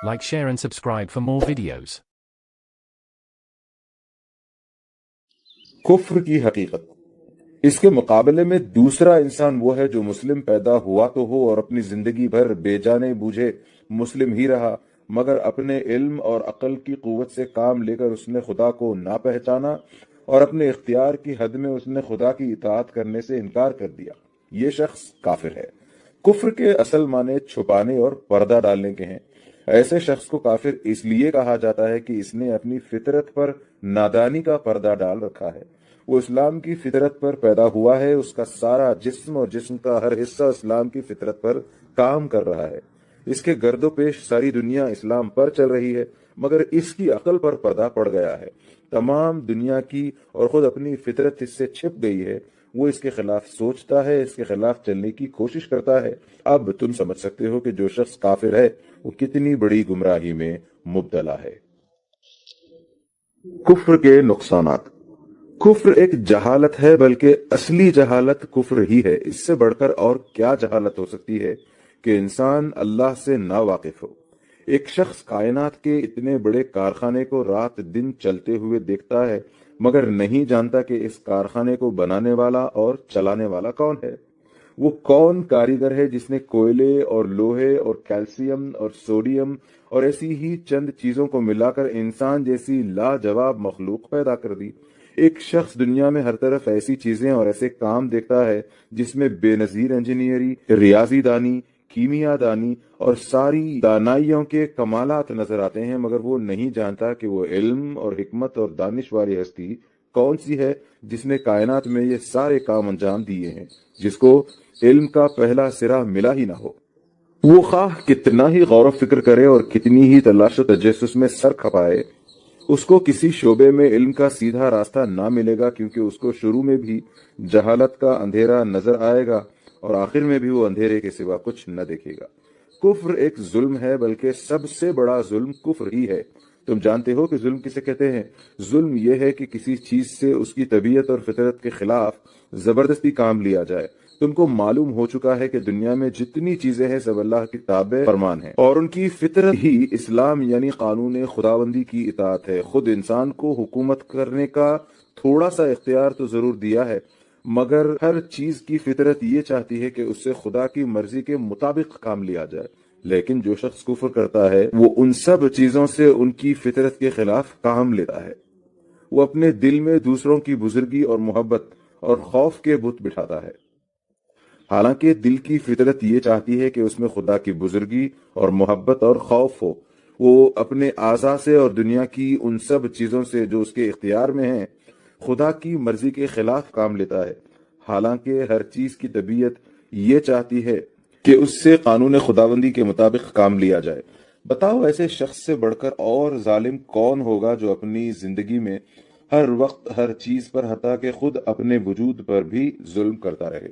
Like, share and subscribe for more videos. कुफ्र की हकीकत। इसके मुकाबले में दूसरा इंसान वो है जो मुस्लिम पैदा हुआ तो हो और अपनी जिंदगी भर बेजाने बूझे मुस्लिम ही रहा, मगर अपने इल्म और अक्ल की कुव्वत से काम लेकर उसने खुदा को ना पहचाना और अपने इख्तियार की हद में उसने खुदा की इताअत करने से इनकार कर दिया। ये शख्स काफिर है। कुफ्र के असल माने छुपाने और पर्दा डालने के हैं। ऐसे शख्स को काफिर इसलिए कहा जाता है कि इसने अपनी फितरत पर नादानी का पर्दा डाल रखा है। वो इस्लाम की फितरत पर पैदा हुआ है, उसका सारा जिस्म और जिस्म का हर हिस्सा इस्लाम की फितरत पर काम कर रहा है। इसके गर्दोपेश सारी दुनिया इस्लाम पर चल रही है, मगर इसकी अकल पर पर्दा पड़ गया है। तमाम दुनिया की और खुद अपनी फितरत इससे छिप गई है। वो इसके खिलाफ सोचता है, इसके खिलाफ चलने की कोशिश करता है। अब तुम समझ सकते हो कि जो शख्स काफिर है वो कितनी बड़ी गुमराही में मुब्तला है। कुफ्र के नुकसानात। कुफ्र एक जहालत है, बल्कि असली जहालत कुफ्र ही है। इससे बढ़कर और क्या जहालत हो सकती है कि इंसान अल्लाह से ना वाकिफ हो। एक शख्स कायनात के इतने बड़े कारखाने को रात दिन चलते हुए देखता है, मगर नहीं जानता कि इस कारखाने को बनाने वाला और चलाने वाला कौन है। वो कौन कारीगर है जिसने कोयले और लोहे और कैल्शियम और सोडियम और ऐसी ही चंद चीजों को मिलाकर इंसान जैसी लाजवाब मखलूक पैदा कर दी। एक शख्स दुनिया में हर तरफ ऐसी चीजें और ऐसे काम देखता है जिसमें बेनजीर इंजीनियरी, रियाजी दानी, कीमिया दानी और सारी दानाइयों के कमालात नजर आते हैं, मगर वो नहीं जानता कि वो इल्म और हिकमत और दानिश वाली हस्ती कौन सी है जिसने कायनात में ये सारे काम अंजाम दिए हैं, जिसको इल्म का पहला सिरा मिला ही ना हो। वो खाह कितना ही गौर फिक्र करे और कितनी ही तलाश व तजस्सुस में सर खपाए, उसको किसी शोबे में इल्म का सीधा रास्ता ना मिलेगा, क्योंकि उसको शुरू में भी जहालत का अंधेरा नजर आएगा और आखिर में भी वो अंधेरे के सिवा कुछ न देखेगा। कुफ्र एक जुल्म है, बल्कि सबसे बड़ा जुल्म कुफ्र ही है। तुम जानते हो कि जुल्म किसे कहते हैं? जुल्म यह है कि किसी चीज से उसकी तबीयत और फितरत के खिलाफ जबरदस्ती काम लिया जाए। तुमको मालूम हो चुका है कि दुनिया में जितनी चीजें हैं सब अल्लाह की ताबे फरमान है और उनकी फितरत ही इस्लाम यानी कानून खुदाबंदी की इताअत है। खुद इंसान को हुकूमत करने का थोड़ा सा इख्तियार तो जरूर दिया है, मगर हर चीज की फितरत ये चाहती है कि उससे खुदा की मर्जी के मुताबिक काम लिया जाए। लेकिन जो शख्स कुफ्र करता है वो उन सब चीजों से उनकी फितरत के खिलाफ काम लेता है। वो अपने दिल में दूसरों की बुजुर्गी और मोहब्बत और खौफ के बुत बिठाता है, हालांकि दिल की फितरत ये चाहती है कि उसमें खुदा की बुजुर्गी और मोहब्बत और खौफ हो। वो अपने आज़ा से और दुनिया की उन सब चीजों से जो उसके इख्तियार में है खुदा की मर्जी के खिलाफ काम लेता है, हालांकि हर चीज की तबीयत ये चाहती है कि उससे कानून खुदाबंदी के मुताबिक काम लिया जाए। बताओ ऐसे शख्स से बढ़कर और जालिम कौन होगा जो अपनी जिंदगी में हर वक्त हर चीज पर हता के खुद अपने वजूद पर भी जुल्म करता रहे।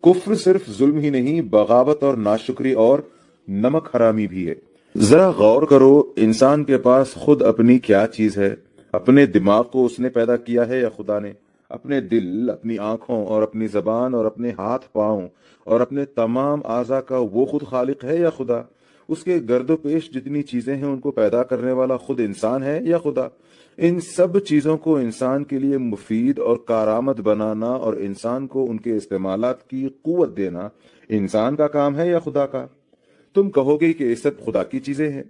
कुफ्र सिर्फ जुल्म ही नहीं, बगावत और नाशुक्री और नमक हरामी भी है। जरा गौर करो, इंसान के पास खुद अपनी क्या चीज है? अपने दिमाग को उसने पैदा किया है या खुदा ने? अपने दिल, अपनी आंखों और अपनी जबान और अपने हाथ पांव और अपने तमाम आज़ा का वो खुद खालिक है या खुदा? उसके गर्दोपेश जितनी चीजें हैं उनको पैदा करने वाला खुद इंसान है या खुदा? इन सब चीजों को इंसान के लिए मुफीद और कारआमद बनाना और इंसान को उनके इस्तेमालात की कुव्वत देना इंसान का काम है या खुदा का? तुम कहोगे कि ये सब खुदा की चीजें हैं,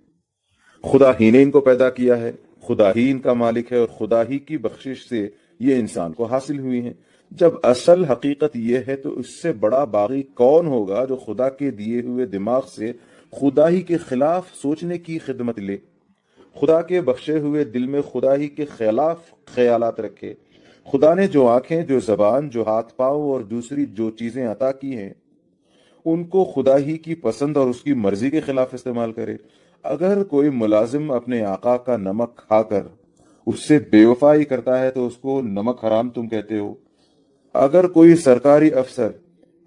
खुदा ही ने इनको पैदा किया है, खुदा ही इनका मालिक है और खुदा ही की बख्शिश से ये इंसान को हासिल हुई हैं। जब असल हकीकत ये है तो इससे बड़ा बागी कौन होगा जो खुदा के दिए हुए दिमाग से खुदा ही के खिलाफ सोचने की खिदमत ले, खुदा के बख्शे हुए दिल में खुदा ही के खिलाफ ख्यालात रखे। खुदा ने जो आंखें, जो जबान, जो हाथ पांव और दूसरी जो चीजें अता की हैं उनको खुदा ही की पसंद और उसकी मर्जी के खिलाफ इस्तेमाल करे। अगर कोई मुलाजिम अपने आका का नमक खाकर उससे बेवफाई करता है तो उसको नमक हराम तुम कहते हो। अगर कोई सरकारी अफसर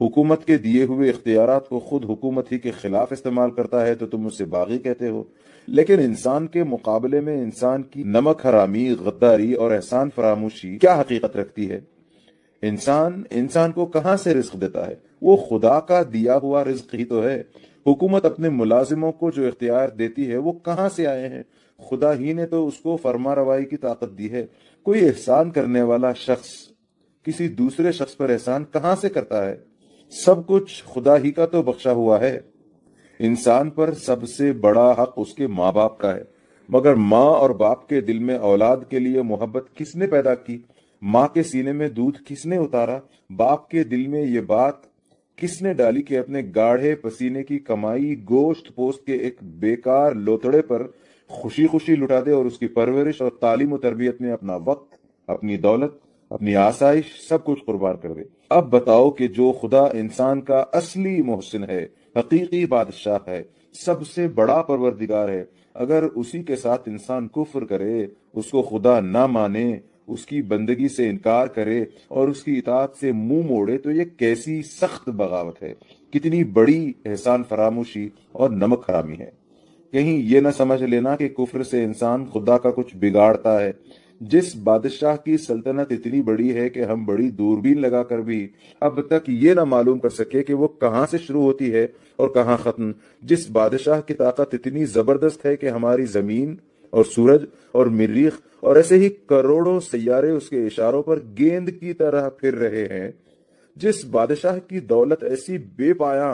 हुकूमत के दिए हुए इख्तियारात को खुद हुकूमत ही के खिलाफ इस्तेमाल करता है तो तुम उससे बागी कहते हो। लेकिन इंसान के मुकाबले में इंसान की नमक हरामी, गद्दारी और एहसान फरामोशी क्या हकीकत रखती है? इंसान को कहां से रिज्क देता है? वो खुदा का दिया हुआ रिज्क ही तो है। हुकूमत अपने मुलाजिमों को जो इख्तियार देती है वो कहाँ से आए हैं? खुदा ही ने तो उसको फरमा रवाई की ताकत दी है। कोई एहसान करने वाला शख्स किसी दूसरे शख्स पर एहसान कहाँ से करता है? सब कुछ खुदा ही का तो बख्शा हुआ है। इंसान पर सबसे बड़ा हक उसके माँ बाप का है, मगर माँ और बाप के दिल में औलाद के लिए मोहब्बत किसने पैदा की? माँ के सीने में दूध किसने उतारा? बाप के दिल में ये बात किसने डाली कि अपने गाढ़े पसीने की कमाई गोश्त पोस्ट के एक बेकार लोथड़े पर खुशी खुशी लुटा दे और उसकी परवरिश और तालीम और तरबियत में अपना वक्त, अपनी दौलत, अपनी आसाइश सब कुछ कुर्बान कर दे। अब बताओ कि जो खुदा इंसान का असली मोहसिन है, हकीकी बादशाह है, सबसे बड़ा परवरदिगार है, अगर उसी के साथ इंसान कुफ्र करे, उसको खुदा ना माने, उसकी बंदगी से इनकार करे और उसकी इताअत से मुंह मोड़े, तो ये कैसी सख्त बगावत है, कितनी बड़ी एहसान फरामोशी और नमक हरामी है। कहीं ये ना समझ लेना कि कुफ्र से इंसान खुदा का कुछ बिगाड़ता है। जिस बादशाह की सल्तनत इतनी बड़ी है कि हम बड़ी दूरबीन लगाकर भी अब तक ये ना मालूम कर सके कि वो कहाँ से शुरू होती है और कहाँ खत्म, जिस बादशाह की ताकत इतनी जबरदस्त है कि हमारी जमीन और सूरज और मरीख और ऐसे ही करोड़ों सैयारे उसके इशारों पर गेंद की तरह फिर रहे हैं, जिस बादशाह की दौलत ऐसी बेपाया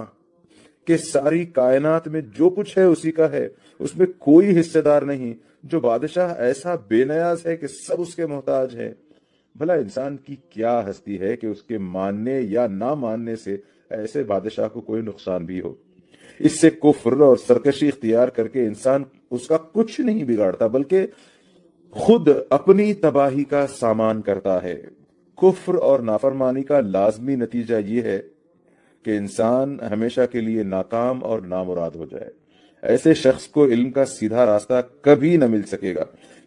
कि सारी कायनात में जो कुछ है उसी का है, उसमें कोई हिस्सेदार नहीं, जो बादशाह ऐसा बेनियाज है कि सब उसके मोहताज हैं। भला इंसान की क्या हस्ती है कि उसके मानने या ना मानने से ऐसे बादशाह को कोई नुकसान भी हो। इससे कुफ्र और सरकशी इख्तियार करके इंसान उसका कुछ नहीं बिगाड़ता, बल्कि खुद अपनी तबाही का सामान करता है। कुफ्र और नाफरमानी का लाजमी नतीजा ये है कि इंसान हमेशा के लिए नाकाम और नामुराद हो जाए। ऐसे शख्स को इल्म का सीधा रास्ता कभी न मिल सकेगा,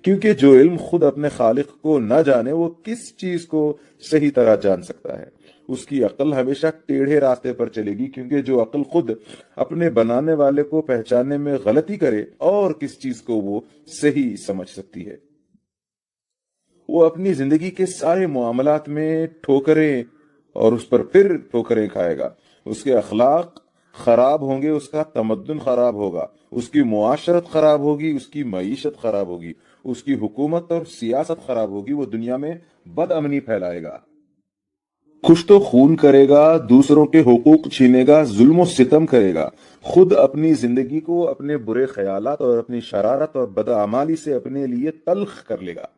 क्योंकि जो इल्म खुद अपने खालिक को न जाने वो किस चीज को सही तरह जान सकता है। उसकी अक्ल हमेशा टेढ़े रास्ते पर चलेगी, क्योंकि जो अक्ल खुद अपने बनाने वाले को पहचानने में गलती करे और किस चीज को वो सही समझ सकती है। वो अपनी जिंदगी के सारे मामलात में ठोकरें और उस पर फिर ठोकरें खाएगा। उसके अखलाक खराब होंगे, उसका तमद्दुन खराब होगा, उसकी मुआशरत खराब होगी, उसकी मईशत खराब होगी, उसकी हुकूमत और सियासत खराब होगी। वो दुनिया में बदअमनी फैलाएगा, कुछ तो खून करेगा, दूसरों के हुकूक छीनेगा, जुल्म सितम करेगा, खुद अपनी जिंदगी को अपने बुरे ख्यालात और अपनी शरारत और बदआमाली से अपने लिए तल्ख कर लेगा।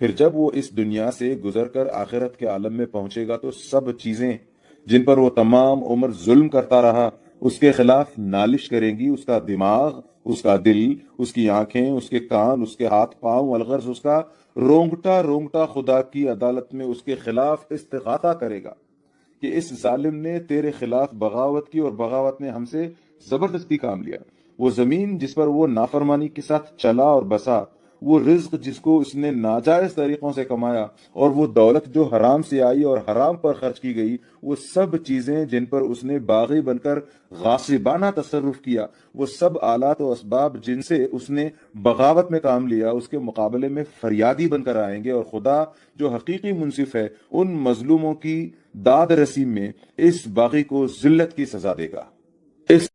फिर जब वो इस दुनिया से गुजरकर आखिरत के आलम में पहुंचेगा तो सब चीजें जिन पर वो तमाम उम्र जुल्म करता रहा उसके खिलाफ नालिश करेंगी। उसका दिमाग, उसका दिल, उसकी आंखें, उसके कान, उसके हाथ पांव, अलगर्ज उसका रोंगटा रोंगटा खुदा की अदालत में उसके खिलाफ इस्तिगासा करेगा कि इस जालिम ने तेरे खिलाफ बगावत की और बगावत ने हमसे जबरदस्ती काम लिया। वो जमीन जिस पर वो नाफरमानी के साथ चला और बसा, वो रिज्क जिसको उसने नाजायज तरीकों से कमाया और वो दौलत जो हराम से आई और हराम पर खर्च की गई, वो सब चीजें जिन पर उसने बागी बनकर गासिबाना तसर्रुफ किया, वो सब आलात और असबाब जिनसे उसने बगावत में काम लिया, उसके मुकाबले में फरियादी बनकर आएंगे और खुदा जो हकीकी मुंसिफ है उन मजलूमों की दाद रसी में इस बागी को जिल्लत की सजा देगा। इस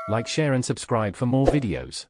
Like, share and subscribe for more videos.